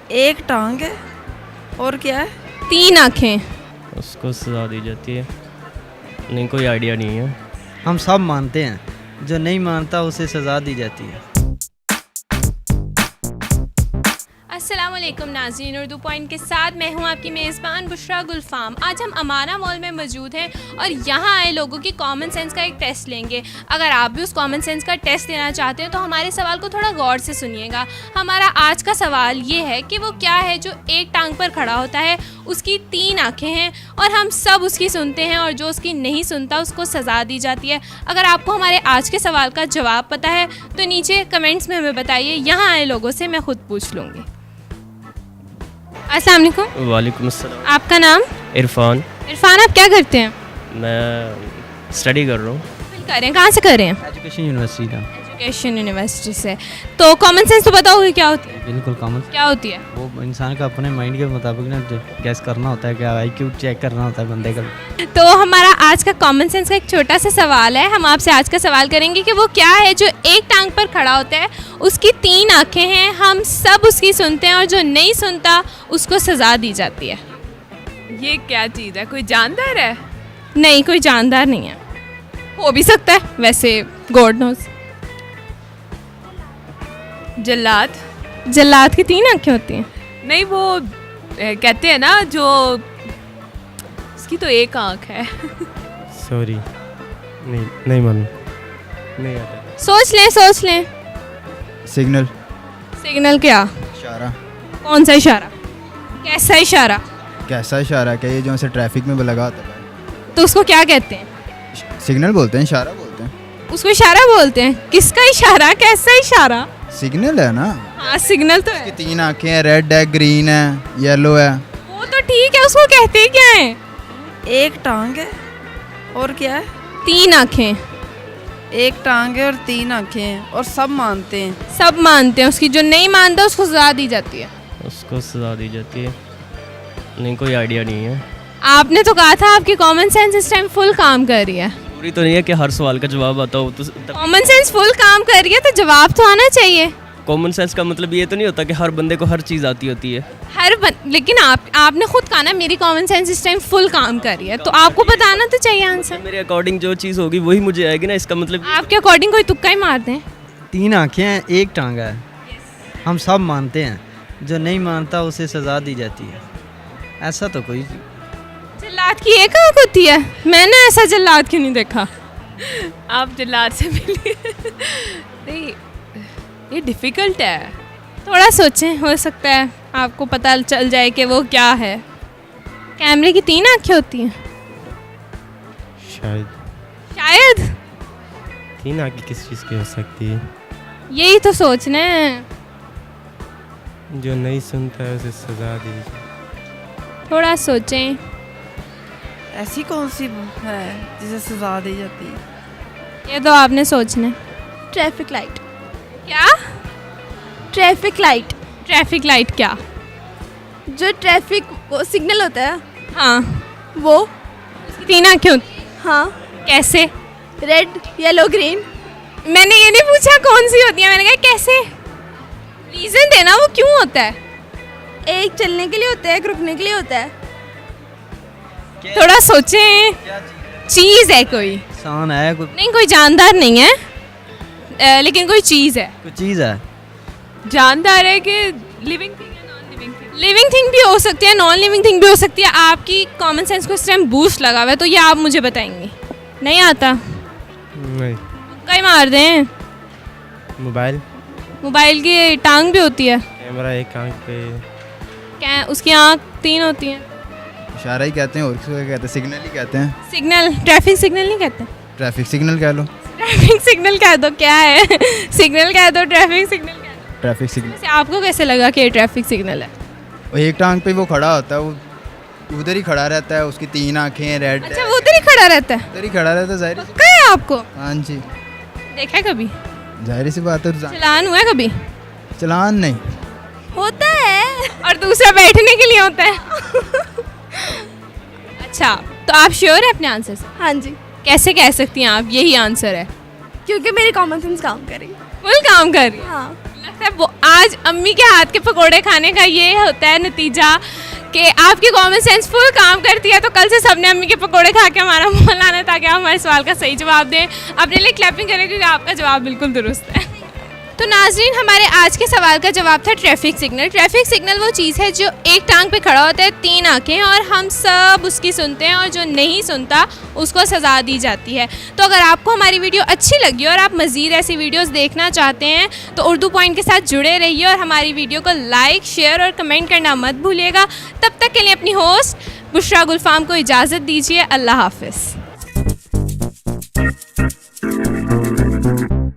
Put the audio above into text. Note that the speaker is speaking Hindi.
एक टांग है और क्या है? 3 आँखें। उसको सजा दी जाती है। नहीं, कोई आइडिया नहीं है। हम सब मानते हैं, जो नहीं मानता उसे सज़ा दी जाती है। अस्सलामुअलैकुम नाज़रीन, उर्दू पॉइंट के साथ मैं हूं आपकी मेज़बान बुशरा गुलफाम। आज हम अमाना मॉल में मौजूद हैं और यहां आए लोगों की कॉमन सेंस का एक टेस्ट लेंगे। अगर आप भी उस कॉमन सेंस का टेस्ट देना चाहते हैं तो हमारे सवाल को थोड़ा गौर से सुनिएगा। हमारा आज का सवाल ये है कि वो क्या है जो एक टांग पर खड़ा होता है, उसकी 3 आँखें हैं और हम सब उसकी सुनते हैं, और जो उसकी नहीं सुनता उसको सज़ा दी जाती है। अगर आपको हमारे आज के सवाल का जवाब पता है तो नीचे कमेंट्स में हमें बताइए। यहाँ आए लोगों से मैं ख़ुद पूछ लूँगी। अस्सलाम वालेकुम। वालेकुम अस्सलाम। आपका नाम? इरफान। इरफान, आप क्या करते हैं? मैं स्टडी कर रहा हूँ। कर रहे हैं, कहाँ से कर रहे हैं? एजुकेशन यूनिवर्सिटी का। एजुकेशन यूनिवर्सिटी से। तो कॉमन सेंस तो पता होगी क्या होती है? बिल्कुल कॉमन। क्या होती है? वो इंसान का अपने माइंड के मुताबिक ना गैस करना होता है, क्या IQ चेक करना होता है बंदे का। तो हमारा आज का कॉमन सेंस का एक छोटा सा सवाल है। हम आपसे आज का सवाल करेंगे कि वो क्या है जो एक टांग पर खड़ा होता है, उसकी 3 आँखें हैं, हम सब उसकी सुनते हैं, और जो नहीं सुनता उसको सज़ा दी जाती है। ये क्या चीज़ है? कोई जानदार है? नहीं, कोई जानदार नहीं है। हो भी सकता है, वैसे गॉड नोज। जल्लाद? जल्लाद की 3 आँखें होती हैं? नहीं, वो कहते हैं ना जो उसकी तो एक आँख है। सॉरी, नहीं मालूम, नहीं आता। सोच लें। सिग्नल। सिग्नल क्या? इशारा। कौन सा इशारा? कैसा इशारा? कैसा इशारा? क्या ये जो ऐसे ट्रैफिक में लगा होता है तो उसको क्या कहते हैं? सिग्नल बोलते हैं, इशारा बोलते हैं। उसको इशारा बोलते हैं। किसका इशारा? कैसा इशारा? सिग्नल है ना। हाँ, सिग्नल तो है। इसकी 3 आँखें हैं, रेड है, ग्रीन है, येलो है। वो तो ठीक है, उसको कहते हैं क्या है? एक टांग है और क्या है? 3 आँखें। एक टांग है और 3 आँखें हैं और सब मानते हैं। सब मानते हैं उसकी, जो नहीं मानता उसको सजा दी जाती है। उसको सजा दी जाती है। नहीं, कोई आइडिया नहीं है। आपने तो कहा था आपकी कॉमन सेंस इस टाइम फुल काम कर रही है। पूरी तो नहीं है कि हर सवाल का जवाब आता हो। तो कॉमन सेंस फुल काम कर रही है तो जवाब तो आना चाहिए। कॉमन सेंस का मतलब ये तो नहीं होता कि हर बंदे को हर चीज़ आती होती है। लेकिन आपने खुद कहा ना मेरी कॉमन सेंस इस टाइम फुल काम कर रही है, तो आपको बताना तो चाहिए आंसर। मेरे अकॉर्डिंग जो चीज़ होगी वही मुझे आएगी ना, इसका मतलब। आपके अकॉर्डिंग कोई तुक्का ही मार दें। 3 आँखें हैं, एक टांग है। हम सब मानते हैं, जो नहीं मानता उसे सज़ा दी जाती है। ऐसा तो कोई। जल्लाद की एक आँख होती है? मैंने ऐसा जल्लाद क्यों नहीं देखा? आप जल्लाद से मिलिए। नहीं, ये डिफ़िकल्ट है। थोड़ा सोचें, हो सकता है आपको पता चल जाए कि वो क्या है। कैमरे की 3 आँखें होती हैं? शायद 3 आँखें किस चीज़ की हो सकती है? यही तो सोचना है। जो नहीं सुनता है उसे सजा दी। थोड़ा सोचें। ऐसी कौन सी है जिसे सजा दी जाती है? ये तो आपने सोचना है। Traffic light. क्या? Traffic light. ट्रैफिक लाइट क्या? जो ट्रैफिक वो सिग्नल होता है हाँ, वो। उसकी 3 आँखें होती हैं। हाँ। कैसे? Red, yellow, green. मैंने ये नहीं पूछा कौन सी होती है, मैंने कहा कैसे। रीज़न देना, वो क्यों होता है? एक चलने के लिए होता है, एक रुकने के लिए होता है। थोड़ा सोचें। चीज़ है कोई? इंसान है कोई? नहीं, कोई जानदार नहीं है, लेकिन कोई चीज़ है। कोई चीज़ है। जानदार है कि लिविंग थिंग है, non living thing? Living thing भी हो सकती है, नॉन लिविंग थिंग भी हो सकती है। आपकी कॉमन सेंस को इस टाइम बूस्ट लगा हुआ है, तो ये आप मुझे बताएंगे। नहीं आता? नहीं। कहीं मार दें। मोबाइल। मोबाइल की टांग भी होती है? कैमरा एक आँख पे। क्या उसकी आँख 3 होती हैं? इशारा ही कहते हैं, और किसी को क्या कहते हैं? सिग्नल ही कहते हैं। सिग्नल? ट्रैफिक सिग्नल नहीं कहते? ट्रैफिक सिग्नल कह लो। ट्रैफिक सिग्नल कह दो। क्या है? सिग्नल कह दो, ट्रैफिक सिग्नल कह दो। Traffic signal. वैसे आपको कैसे लगा कि ये ट्रैफिक सिग्नल है? और एक टांग पे वो खड़ा होता है, वो उधर ही खड़ा रहता है, उसकी 3 आँखें हैं, रेड अच्छा, वो उधर ही खड़ा रहता है? उधर ही खड़ा रहता है। जाहिर पक्का है आपको? हाँ जी, देखा है कभी? जाहिर सी बात है। चलान हुआ है कभी? चलान नहीं होता है। और दूसरा बैठने के लिए होता है। अच्छा, तो आप श्योर है अपने आंसर से? हाँ जी, कैसे कह सकती हैं आप यही आंसर है? क्योंकि मेरी कॉमन सेंस काम करेगी। फुल काम कर रही है। हाँ। लगता है वो आज अम्मी के हाथ के पकोड़े खाने का ये होता है नतीजा कि आपकी कॉमन सेंस फुल काम करती है, तो कल से सबने अम्मी के पकोड़े खा के हमारा मुँह लाना है ताकि आप हमारे सवाल का सही जवाब दें। अपने लिए क्लैपिंग करें क्योंकि आपका जवाब बिल्कुल दुरुस्त है। तो नाजरीन, हमारे आज के सवाल का जवाब था ट्रैफिक सिग्नल। ट्रैफिक सिग्नल वो चीज़ है जो एक टांग पे खड़ा होता है, 3 आंखें, और हम सब उसकी सुनते हैं, और जो नहीं सुनता उसको सज़ा दी जाती है। तो अगर आपको हमारी वीडियो अच्छी लगी और आप मज़ीद ऐसी वीडियोस देखना चाहते हैं तो उर्दू पॉइंट के साथ जुड़े रहिए और हमारी वीडियो को लाइक, शेयर और कमेंट करना मत भूलिएगा। तब तक के लिए अपनी होस्ट बुशरा गुलफाम को इजाज़त दीजिए। अल्लाह हाफ़िज़।